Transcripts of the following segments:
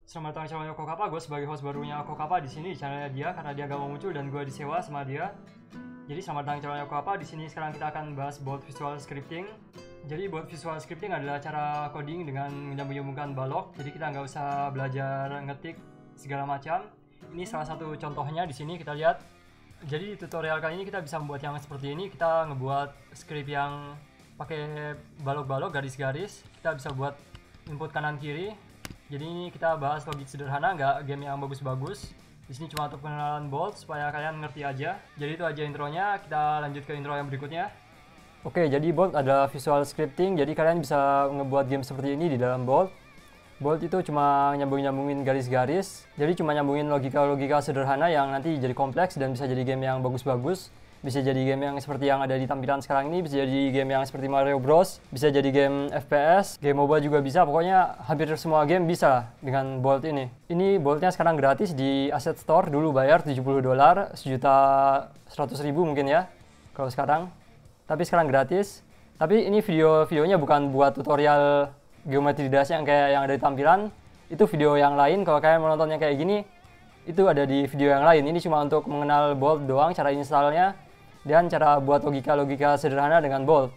Selamat datang channel Kokapa. Gue sebagai host barunya Kokapa di sini di channelnya dia karena dia gak mau muncul dan gue disewa sama dia. Jadi selamat datang channel Kokapa. Di sini sekarang kita akan bahas bot visual scripting. Jadi bot visual scripting adalah cara coding dengan menyambung-nyambungkan balok. Jadi kita nggak usah belajar ngetik segala macam. Ini salah satu contohnya di sini kita lihat. Jadi di tutorial kali ini kita bisa membuat yang seperti ini. Kita ngebuat script yang pakai balok-balok, garis-garis. Kita bisa buat input kanan kiri. Jadi ini kita bahas logik sederhana, nggak game yang bagus-bagus. Di sini cuma untuk pengenalan bolt supaya kalian ngerti aja. Jadi itu aja intronya. Kita lanjut ke intro yang berikutnya. Oke, jadi bolt adalah visual scripting. Jadi kalian bisa ngebuat game seperti ini di dalam bolt. Bolt itu cuma nyambungin garis-garis. Jadi cuma nyambungin logika-logika sederhana yang nanti jadi kompleks dan bisa jadi game yang bagus-bagus. Bisa jadi game yang seperti yang ada di tampilan sekarang ini, bisa jadi game yang seperti Mario Bros, bisa jadi game FPS, game MOBA juga bisa, pokoknya hampir semua game bisa dengan Bolt ini. Ini Boltnya sekarang gratis di Asset Store, dulu bayar $70, $1.100.000 mungkin ya, kalau sekarang. Tapi sekarang gratis. Tapi ini videonya bukan buat tutorial geometri dash yang kayak yang ada di tampilan, itu video yang lain. Kalau kalian mau nontonnya kayak gini, itu ada di video yang lain. Ini cuma untuk mengenal Bolt doang, cara installnya dan cara buat logika-logika sederhana dengan Bolt.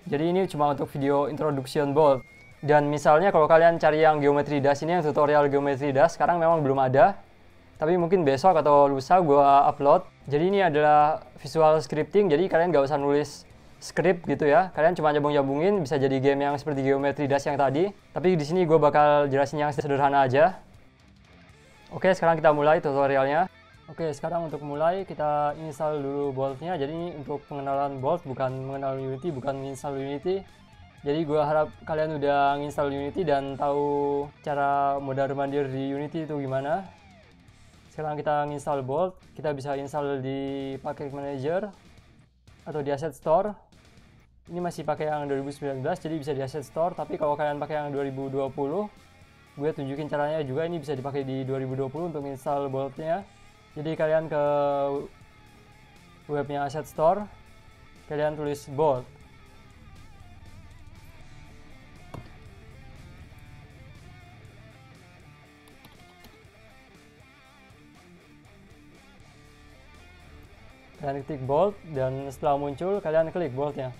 Jadi ini cuma untuk video introduction Bolt. Dan misalnya kalau kalian cari yang geometri dash ini, yang tutorial geometri dash, sekarang memang belum ada. Tapi mungkin besok atau lusa gua upload. Jadi ini adalah visual scripting, jadi kalian gak usah nulis script gitu ya. Kalian cuma nyambung-nyambungin, bisa jadi game yang seperti geometri dash yang tadi. Tapi di sini gue bakal jelasin yang sederhana aja. Oke, sekarang kita mulai tutorialnya. Oke, sekarang untuk mulai kita install dulu Bolt-nya. Jadi ini untuk pengenalan Bolt, bukan mengenal Unity, bukan install Unity. Jadi gue harap kalian udah nginstal Unity dan tahu cara mondar-mandir di Unity itu gimana. Sekarang kita nginstal Bolt, kita bisa install di Package Manager atau di Asset Store. Ini masih pakai yang 2019, jadi bisa di Asset Store. Tapi kalau kalian pakai yang 2020, gue tunjukin caranya juga. Ini bisa dipakai di 2020 untuk install Bolt-nya. Jadi kalian ke webnya Asset Store, kalian tulis Bolt. Kalian klik Bolt dan setelah muncul kalian klik Bolt-nya.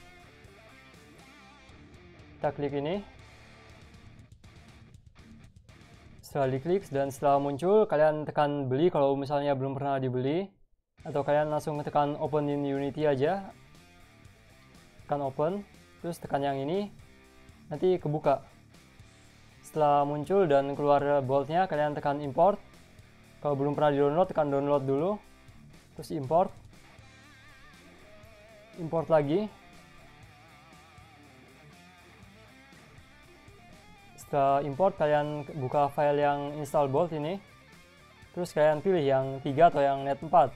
Kita klik ini. Setelah diklik dan setelah muncul, kalian tekan beli kalau misalnya belum pernah dibeli, atau kalian langsung tekan open in Unity aja. Tekan open, terus tekan yang ini, nanti kebuka. Setelah muncul dan keluar Bolt-nya, kalian tekan import. Kalau belum pernah di-download, tekan download dulu, terus import. Import lagi. Setelah import, kalian buka file yang install Bolt ini. Terus kalian pilih yang 3 atau yang net 4.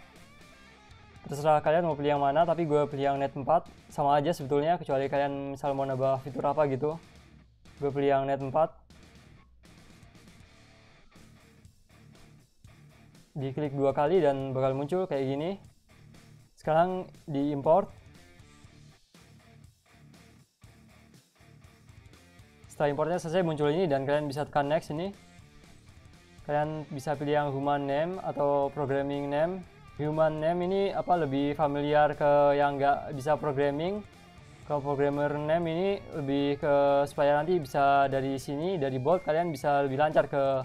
Terserah kalian mau pilih yang mana, tapi gue pilih yang net 4. Sama aja sebetulnya, kecuali kalian misal mau nambah fitur apa gitu. Gue pilih yang net 4. Diklik 2 kali dan bakal muncul kayak gini. Sekarang di import. Setelah importnya selesai muncul ini dan kalian bisa tekan next ini. Kalian bisa pilih yang human name atau programming name. Human name ini lebih familiar ke yang nggak bisa programming. Kalau programmer name ini lebih ke supaya nanti bisa dari sini, dari Bolt kalian bisa lebih lancar ke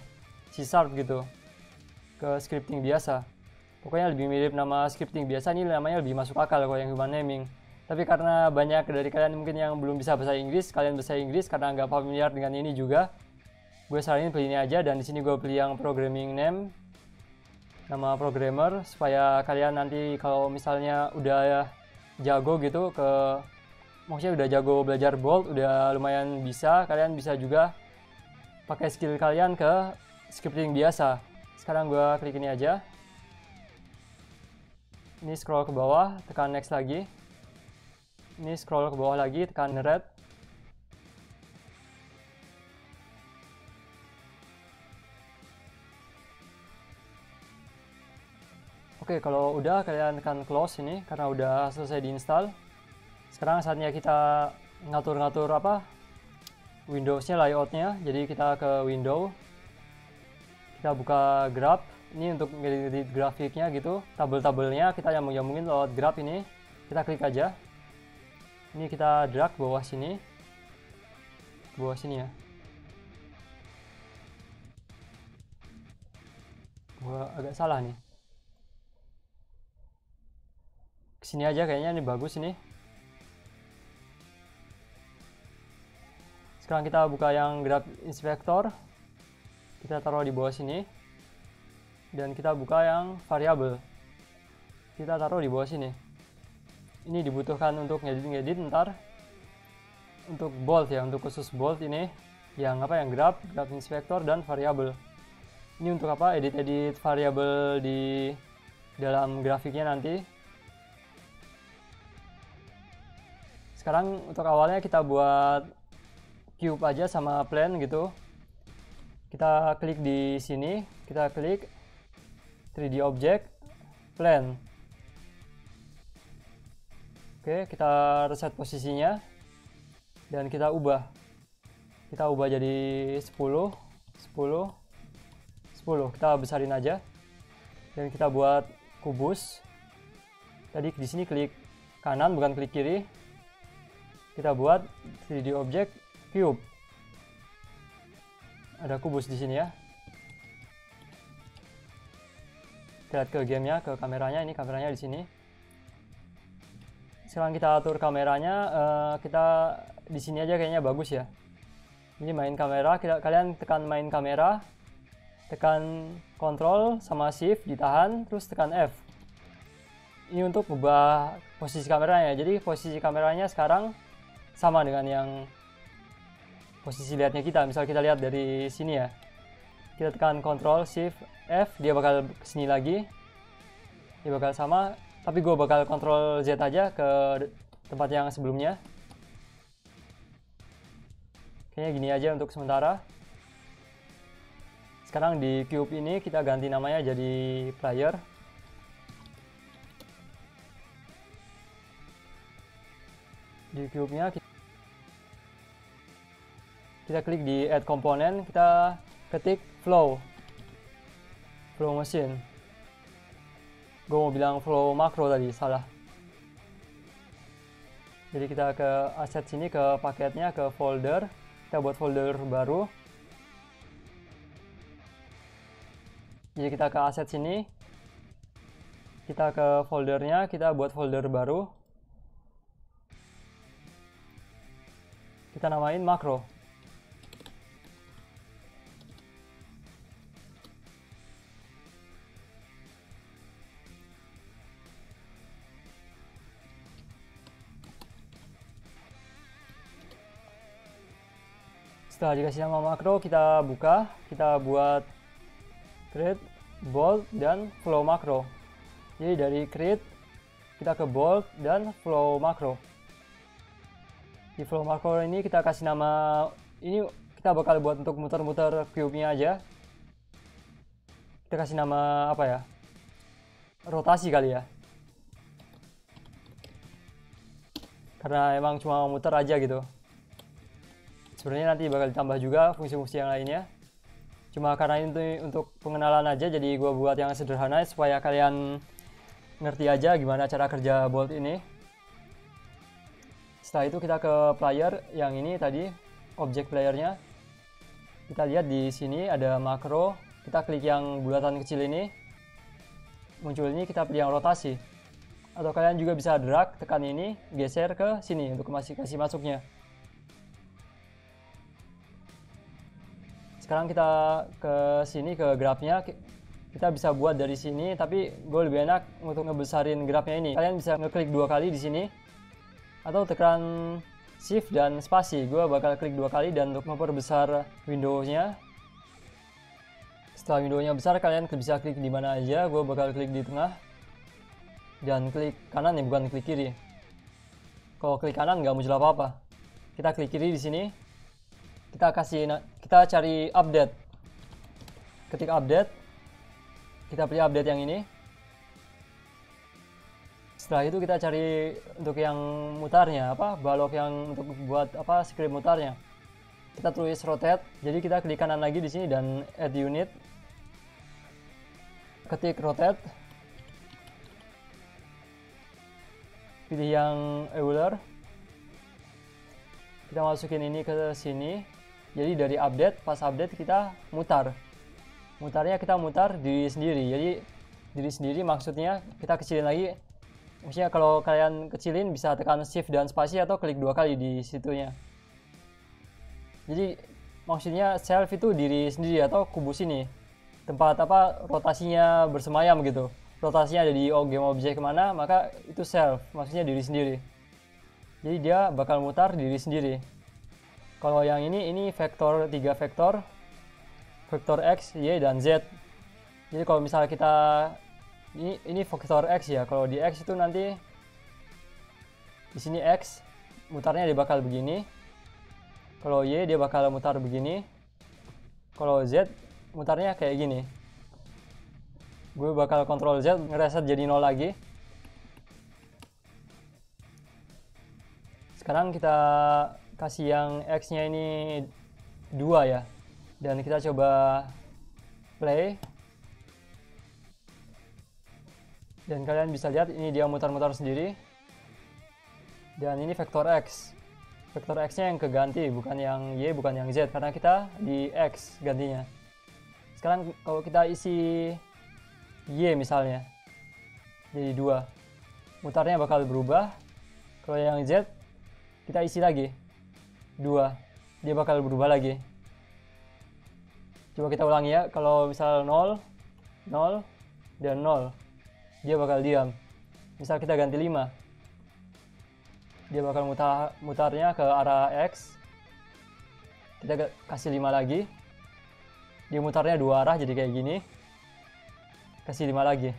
C# gitu, ke scripting biasa. Pokoknya lebih mirip nama scripting biasa, ini namanya lebih masuk akal kalau yang human naming. Tapi karena banyak dari kalian mungkin yang belum bisa bahasa Inggris, kalian bahasa Inggris karena nggak familiar dengan ini juga, gue saranin pilih ini aja. Dan di sini gue pilih yang programming name, nama programmer, supaya kalian nanti kalau misalnya udah jago gitu maksudnya udah jago belajar Bolt, udah lumayan bisa, kalian bisa juga pakai skill kalian ke scripting biasa. Sekarang gue klik ini aja. Ini scroll ke bawah, tekan next lagi. Ini scroll ke bawah lagi, tekan red. Oke, kalau udah kalian tekan close ini karena udah selesai diinstal. Sekarang saatnya kita ngatur-ngatur Windows-nya, layout-nya. Jadi kita ke window, Kita buka graph, ini untuk ngedit grafiknya gitu, tabel-tabelnya kita nyambung-nyambungin lewat graph ini. Kita klik aja. Ini kita drag ke bawah sini ya. Gua agak salah nih. Kesini aja kayaknya ini bagus ini. Sekarang kita buka yang graph inspector. Kita taruh di bawah sini. Dan kita buka yang variabel. Kita taruh di bawah sini. Ini dibutuhkan untuk ngedit ntar. Untuk bold ya, untuk khusus bold ini. Yang apa, yang graph inspector dan variabel. Ini untuk apa? Edit variabel di dalam grafiknya nanti. Sekarang untuk awalnya kita buat cube aja sama plane gitu. Kita klik di sini, kita klik 3D object, plane. Oke, kita reset posisinya dan kita ubah. Kita ubah jadi 10, 10, 10. Kita besarin aja. Dan kita buat kubus. Tadi di sini klik kanan bukan klik kiri. Kita buat 3D object cube. Ada kubus di sini ya. Kita lihat ke gamenya, ke kameranya. Ini kameranya di sini. Sekarang kita atur kameranya. Kita di sini aja kayaknya bagus ya. Ini main kamera. Kalian tekan main kamera, tekan Ctrl sama Shift, ditahan, terus tekan F. Ini untuk ubah posisi kameranya. Jadi posisi kameranya sekarang sama dengan yang posisi lihatnya kita. Misal kita lihat dari sini ya. Kita tekan Ctrl Shift F, dia bakal kesini lagi. Dia bakal sama, tapi gue bakal Ctrl Z aja ke tempat yang sebelumnya. Kayaknya gini aja untuk sementara. Sekarang di cube ini kita ganti namanya jadi player. Di cube-nya kita klik di add component, kita ketik flow machine. Gue mau bilang flow makro tadi, salah. Jadi kita ke asset sini, ke paketnya, ke folder. Kita buat folder baru. Jadi kita ke asset sini. Kita ke foldernya, kita buat folder baru. Kita namain makro. Setelah dikasih nama makro, kita buka, kita buat create, bold, dan flow makro. Jadi dari create, kita ke bold, dan flow makro. Di flow makro ini kita kasih nama, ini kita bakal buat untuk muter-muter cube-nya aja. Kita kasih nama apa ya? Rotasi kali ya. Karena emang cuma muter aja gitu. Sebenarnya nanti bakal ditambah juga fungsi-fungsi yang lainnya. Cuma karena ini untuk pengenalan aja, jadi gue buat yang sederhana supaya kalian ngerti aja gimana cara kerja bolt ini. Setelah itu kita ke player yang ini tadi, objek playernya. Kita lihat di sini ada makro. Kita klik yang bulatan kecil ini. Muncul ini, kita pilih yang rotasi. Atau kalian juga bisa drag, tekan ini, geser ke sini untuk kasih masuknya. Sekarang kita ke sini, ke grafnya. Kita bisa buat dari sini, tapi gue lebih enak untuk ngebesarin grafnya ini. Kalian bisa ngeklik 2 kali di sini, atau tekan Shift dan spasi. Gue bakal klik 2 kali dan untuk memperbesar windownya. Setelah windownya besar, kalian bisa klik di mana aja. Gue bakal klik di tengah dan klik kanan ya, bukan klik kiri. Kalau klik kanan nggak muncul apa-apa. Kita klik kiri di sini. Kita cari update. Ketik update. Kita pilih update yang ini. Setelah itu kita cari untuk yang mutarnya, balok yang untuk buat script mutarnya. Kita tulis rotate. Jadi kita klik kanan lagi di sini dan add unit. ketik rotate, pilih yang Euler, kita masukin ini ke sini. Jadi dari update, pas update kita mutarnya kita mutar diri sendiri. Jadi diri sendiri maksudnya kita kecilin lagi. Maksudnya kalau kalian kecilin bisa tekan shift dan spasi atau klik 2 kali di situnya. Jadi maksudnya self itu diri sendiri atau kubus ini, tempat apa rotasinya bersemayam gitu. Rotasinya ada di game object kemana, maka itu self, maksudnya diri sendiri. Jadi dia bakal mutar diri sendiri. Kalau yang ini vektor 3 vektor X, Y, dan Z. Jadi kalau misalnya kita ini vektor X ya, kalau di X itu nanti di sini X mutarnya dia bakal begini. Kalau Y dia bakal mutar begini. Kalau Z mutarnya kayak gini. Gue bakal kontrol Z ngereset jadi 0 lagi. Sekarang kita kasih yang X nya ini 2 ya. Dan kita coba play. Dan kalian bisa lihat ini dia mutar-mutar sendiri. Dan ini vektor X. Vektor X-nya yang keganti, bukan yang Y, bukan yang Z, karena kita di X gantinya. Sekarang kalau kita isi Y misalnya, jadi 2. Mutarnya bakal berubah. Kalau yang Z, kita isi lagi 2. Dia bakal berubah lagi. Coba kita ulangi ya, kalau misal 0, 0, dan 0, dia bakal diam. Misal kita ganti 5, dia bakal mutarnya ke arah X. Kita kasih 5 lagi, dia mutarnya 2 arah jadi kayak gini. Kasih 5 lagi.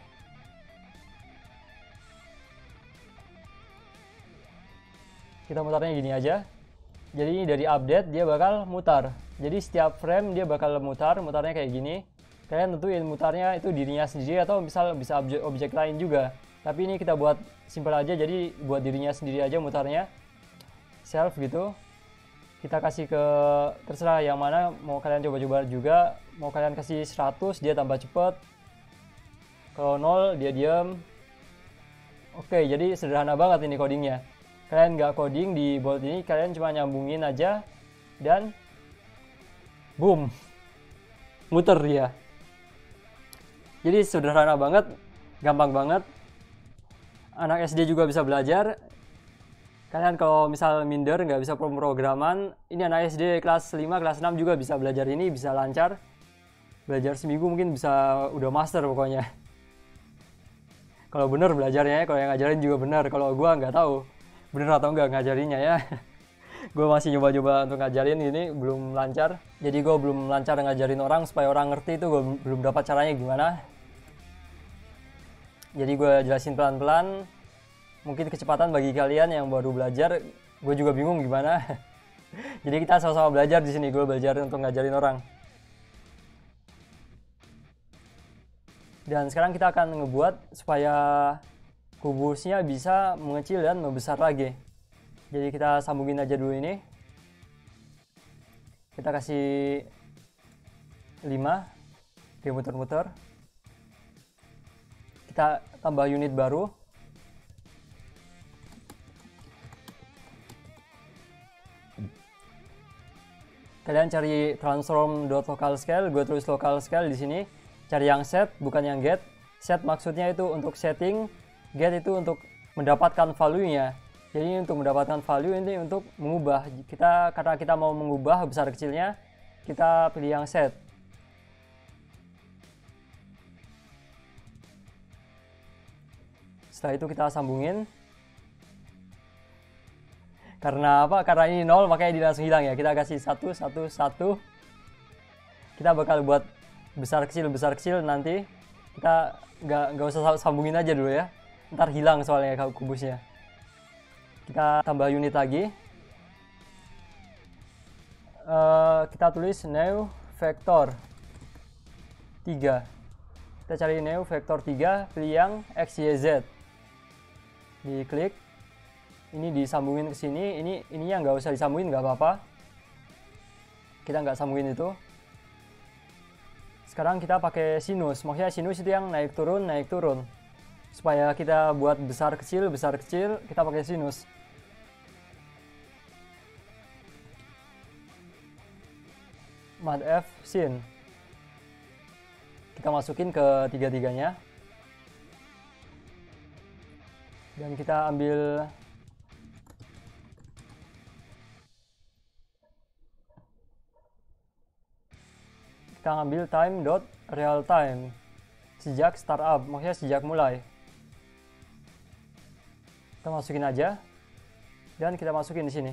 Kita mutarnya gini aja. Jadi dari update dia bakal mutar. Jadi setiap frame dia bakal mutarnya kayak gini. Kalian tentuin mutarnya itu dirinya sendiri atau misal bisa objek lain juga. Tapi ini kita buat simpel aja, jadi buat dirinya sendiri aja mutarnya. Self gitu. Kita kasih ke terserah yang mana mau kalian coba-coba juga. Mau kalian kasih 100 dia tambah cepet. Kalau 0 dia diam. Oke, jadi sederhana banget ini codingnya. Kalian nggak coding di bolt ini, kalian cuma nyambungin aja dan boom, muter dia. Jadi sederhana banget, gampang banget. Anak SD juga bisa belajar. Kalian kalau misal minder nggak bisa pemrograman, ini anak SD kelas 5, kelas 6 juga bisa belajar ini, bisa lancar. Belajar seminggu mungkin bisa udah master pokoknya. Kalau bener belajarnya, kalau yang ngajarin juga bener. Kalau gua nggak tahu bener atau enggak ngajarinnya ya. Gue masih nyoba-nyoba untuk ngajarin ini, belum lancar. Jadi gue belum lancar ngajarin orang supaya orang ngerti itu, gue belum dapat caranya gimana. Jadi gue jelasin pelan-pelan. Mungkin kecepatan bagi kalian yang baru belajar, gue juga bingung gimana. Jadi kita sama-sama belajar di sini, gue belajar untuk ngajarin orang. Dan sekarang kita akan ngebuat supaya kubusnya bisa mengecil dan membesar lagi. Jadi kita sambungin aja dulu ini. Kita kasih 5. Dia muter-muter. Kita tambah unit baru. Kalian cari transform.localScale, gue tulis local scale di sini. Cari yang set, bukan yang get. Set maksudnya itu untuk setting. Get itu untuk mendapatkan value-nya. Jadi untuk mendapatkan value ini untuk mengubah. Karena kita mau mengubah besar kecilnya, kita pilih yang set. Setelah itu kita sambungin. Karena apa? Karena ini 0 makanya dia langsung hilang ya. Kita kasih 1, 1, 1. Kita bakal buat besar kecil nanti. Kita nggak usah sambungin aja dulu ya. Ntar hilang soalnya kubusnya. Kita tambah unit lagi. Kita tulis new vector 3. Kita cari new vector 3, pilih yang X, Y, Z. Diklik. Ini disambungin ke sini. Ini yang nggak usah disambungin, nggak apa-apa. Kita nggak sambungin itu. Sekarang kita pakai sinus, maksudnya sinus itu yang naik turun. Supaya kita buat besar kecil, kita pakai sinus. Mat F sin. Kita masukin ke tiga-tiganya. Dan kita ambil time dot real time sejak startup, maksudnya sejak mulai. Kita masukin aja dan kita masukin di sini.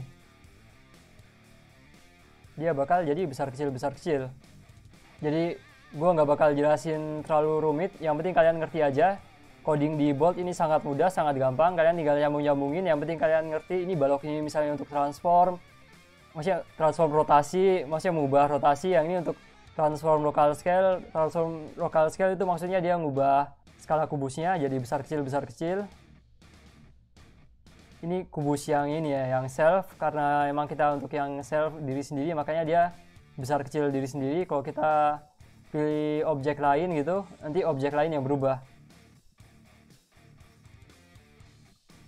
Dia bakal jadi besar kecil. Jadi gua nggak bakal jelasin terlalu rumit, yang penting kalian ngerti aja. Coding di Bolt ini sangat mudah, sangat gampang. Kalian tinggal nyambung-nyambungin, yang penting kalian ngerti ini balok ini misalnya untuk transform, maksudnya transform rotasi, maksudnya mengubah rotasi. Yang ini untuk transform local scale. Transform local scale itu maksudnya dia ngubah skala kubusnya jadi besar kecil. Ini kubus yang ini ya, yang self, karena emang kita untuk yang self diri sendiri, makanya dia besar kecil diri sendiri. Kalau kita pilih objek lain gitu, nanti objek lain yang berubah.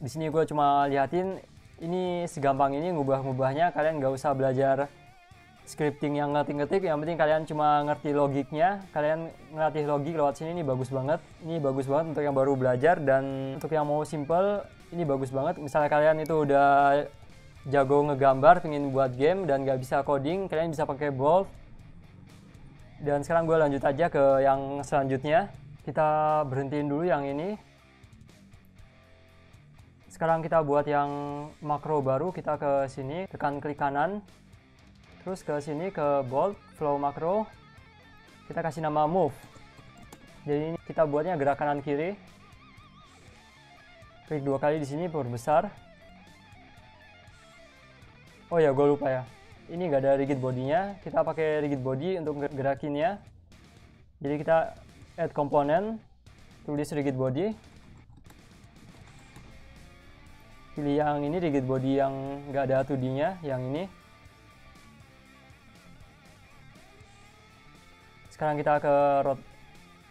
Di sini gue cuma liatin ini segampang ini ngubah-ngubahnya. Kalian nggak usah belajar scripting yang ngetik-ngetik, yang penting kalian cuma ngerti logiknya. Kalian ngelatih logik lewat sini, ini bagus banget. Ini bagus banget untuk yang baru belajar, dan untuk yang mau simple ini bagus banget. Misalnya kalian itu udah jago ngegambar, pengen buat game dan nggak bisa coding, kalian bisa pakai Bolt. Dan sekarang gue lanjut aja ke yang selanjutnya. Kita berhentiin dulu yang ini. Sekarang kita buat yang makro baru. Kita ke sini, tekan klik kanan, terus ke sini ke Bolt, flow makro. Kita kasih nama move. Jadi ini kita buatnya gerak kanan kiri. Klik 2 kali di sini, perbesar. Oh ya, gue lupa ya. Ini nggak ada rigid bodinya. Kita pakai rigid body untuk gerakinnya. Jadi kita add komponen, tulis rigid body. Pilih yang ini, rigid body yang nggak ada 2D-nya, yang ini. Sekarang kita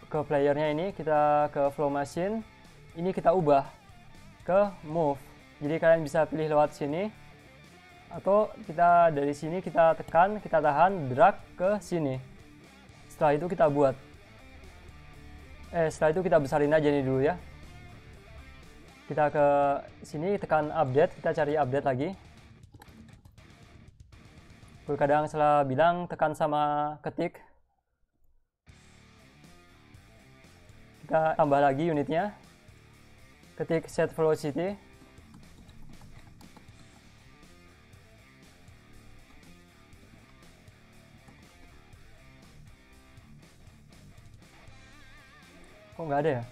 ke playernya ini, kita ke flow machine. Ini kita ubah ke move. Jadi kalian bisa pilih lewat sini, atau kita dari sini kita tekan, kita tahan, drag ke sini. Setelah itu kita buat. Setelah itu kita besarin aja nih dulu ya. Kita ke sini, tekan update, kita cari update lagi. Gue kadang salah bilang tekan sama ketik. Kita tambah lagi unitnya. Ketik set velocity. Kok nggak ada ya?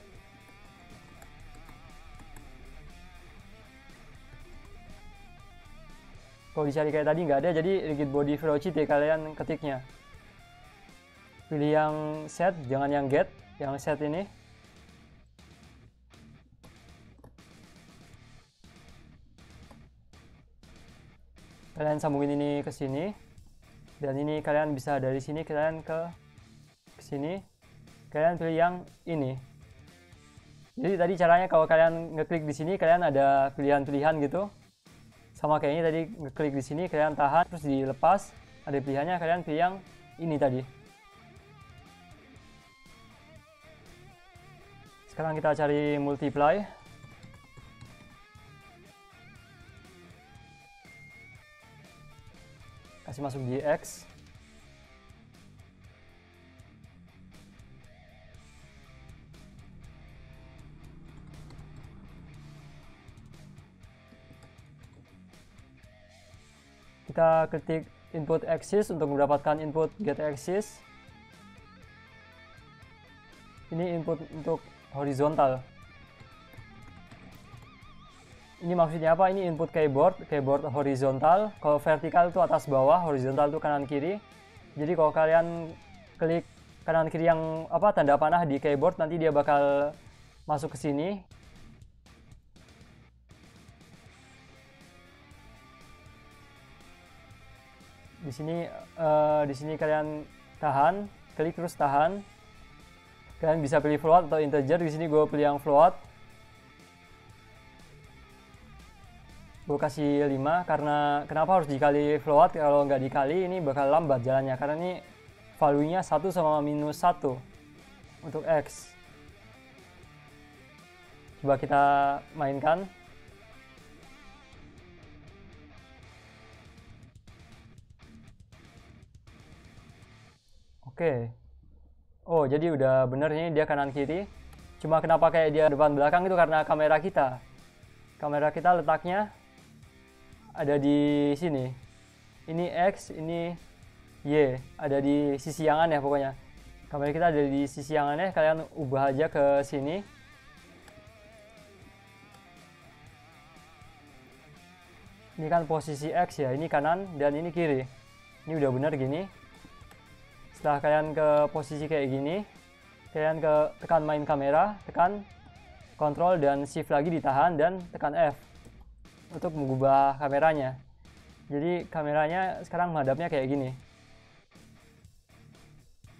Kalau dicari kayak tadi nggak ada, jadi rigid body velocity kalian ketiknya. Pilih yang set, jangan yang get, yang set ini. Kalian sambungin ini ke sini, dan ini kalian bisa dari sini kalian ke sini. Kalian pilih yang ini. Jadi tadi caranya kalau kalian ngeklik di sini, kalian ada pilihan-pilihan gitu. Sama kayak ini tadi, ngeklik di sini, kalian tahan, terus dilepas, ada pilihannya, kalian pilih yang ini tadi. Sekarang kita cari multiply. Kasih masuk di X. Kita ketik input axis untuk mendapatkan input get axis. Ini input untuk horizontal. Ini maksudnya apa? Ini input keyboard horizontal. Kalau vertikal itu atas bawah, horizontal itu kanan kiri. Jadi kalau kalian klik kanan kiri yang apa tanda panah di keyboard, nanti dia bakal masuk ke sini. Di sini kalian tahan, klik terus tahan. Kalian bisa pilih float atau integer. Di sini gue pilih yang float. Gue kasih 5 karena kenapa harus dikali float, kalau nggak dikali ini bakal lambat jalannya karena ini value-nya 1 sama minus 1 untuk X. Coba kita mainkan. Oke. Oh, jadi udah bener ini dia kanan kiri. Cuma kenapa kayak dia depan belakang itu karena kamera kita. Kamera kita letaknya ada di sini. Ini X, ini Y. Ada di sisi yang aneh pokoknya. Kamera kita ada di sisi yang aneh, kalian ubah aja ke sini. Ini kan posisi X ya, ini kanan dan ini kiri. Ini udah bener gini. Setelah kalian ke posisi kayak gini, kalian tekan main kamera, tekan Ctrl dan Shift lagi ditahan dan tekan F untuk mengubah kameranya. Jadi kameranya sekarang menghadapnya kayak gini.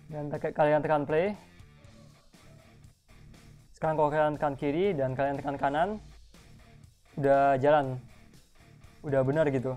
Dan kalian tekan play. Sekarang kalau kalian tekan kiri dan kalian tekan kanan, udah jalan. Udah benar gitu.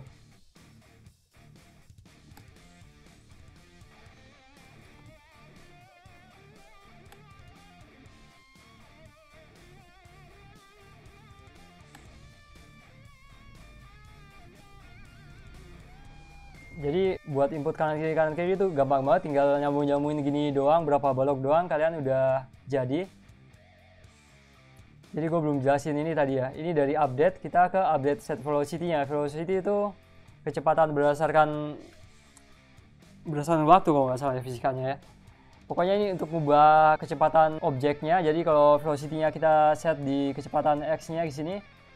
Jadi buat input kanan kiri itu gampang banget, tinggal nyambung-nyambungin gini doang, berapa balok doang kalian udah jadi. Jadi gue belum jelasin ini tadi ya. Ini dari update kita ke update set velocity-nya. Velocity itu kecepatan berdasarkan waktu kalau nggak salah ya fisikanya ya. Pokoknya ini untuk mengubah kecepatan objeknya. Jadi kalau velocity-nya kita set di kecepatan X-nya di sini,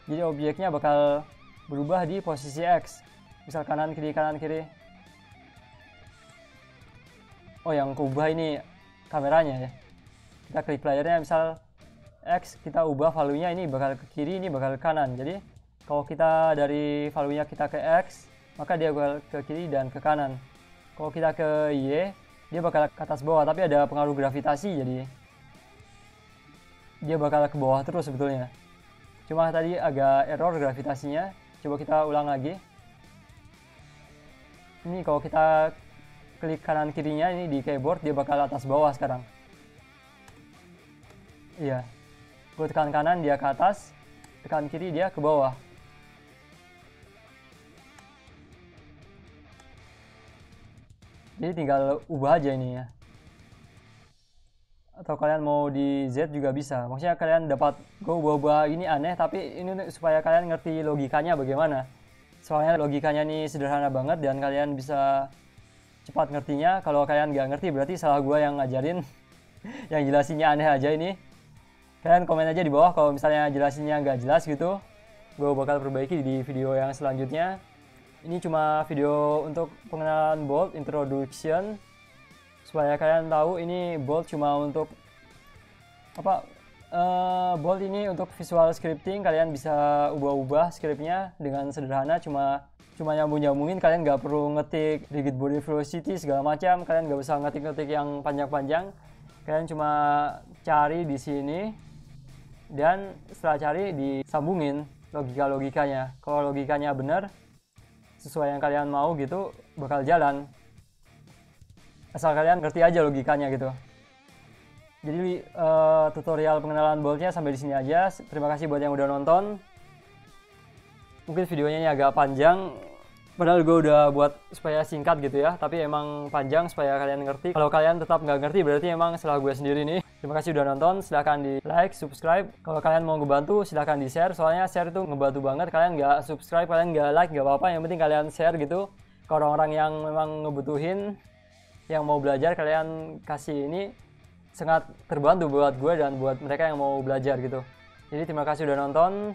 jadi objeknya bakal berubah di posisi X. Misal kanan kiri. Oh, yang keubah ini kameranya ya. Kita klik playernya, misal X, kita ubah value-nya ini bakal ke kiri, ini bakal ke kanan. Jadi kalau kita dari value-nya kita ke X, maka dia bakal ke kiri dan ke kanan. Kalau kita ke Y, dia bakal ke atas bawah, tapi ada pengaruh gravitasi, jadi dia bakal ke bawah terus sebetulnya. Cuma tadi agak error gravitasinya. Coba kita ulang lagi. Ini kalau kita klik kanan kirinya ini di keyboard, dia bakal atas bawah sekarang. Iya. Gue tekan kanan dia ke atas, tekan kiri dia ke bawah. Jadi tinggal ubah aja ini ya. Atau kalian mau di Z juga bisa. Maksudnya kalian dapat, gue ubah-ubah ini aneh, tapi ini supaya kalian ngerti logikanya bagaimana. Soalnya logikanya ini sederhana banget dan kalian bisa cepat ngertinya. Kalau kalian nggak ngerti berarti salah gue yang ngajarin. Yang jelasinnya aneh aja ini. Kalian komen aja di bawah kalau misalnya jelasinnya nggak jelas gitu. Gue bakal perbaiki di video yang selanjutnya. Ini cuma video untuk pengenalan Bolt, introduction. Supaya kalian tahu ini Bolt cuma untuk apa? Bolt ini untuk visual scripting. Kalian bisa ubah-ubah scriptnya dengan sederhana, cuma nyambung-nyambungin. Kalian nggak perlu ngetik rigid body velocity segala macam. Kalian nggak usah ngetik yang panjang-panjang. Kalian cuma cari di sini dan setelah cari disambungin logikanya. Kalau logikanya benar sesuai yang kalian mau gitu, bakal jalan. Asal kalian ngerti aja logikanya gitu. Jadi tutorial pengenalan Boltnya sampai di sini aja. Terima kasih buat yang udah nonton. Mungkin videonya ini agak panjang, padahal gue udah buat supaya singkat gitu ya. Tapi emang panjang supaya kalian ngerti. Kalau kalian tetap nggak ngerti berarti emang salah gue sendiri nih. Terima kasih udah nonton. Silahkan di like, subscribe. Kalau kalian mau ngebantu silahkan di share. Soalnya share itu ngebantu banget. Kalian nggak subscribe, kalian nggak like, nggak apa-apa. Yang penting kalian share gitu ke orang-orang yang memang ngebutuhin, yang mau belajar. Kalian kasih ini sangat terbantu buat gue dan buat mereka yang mau belajar gitu. Jadi terima kasih udah nonton.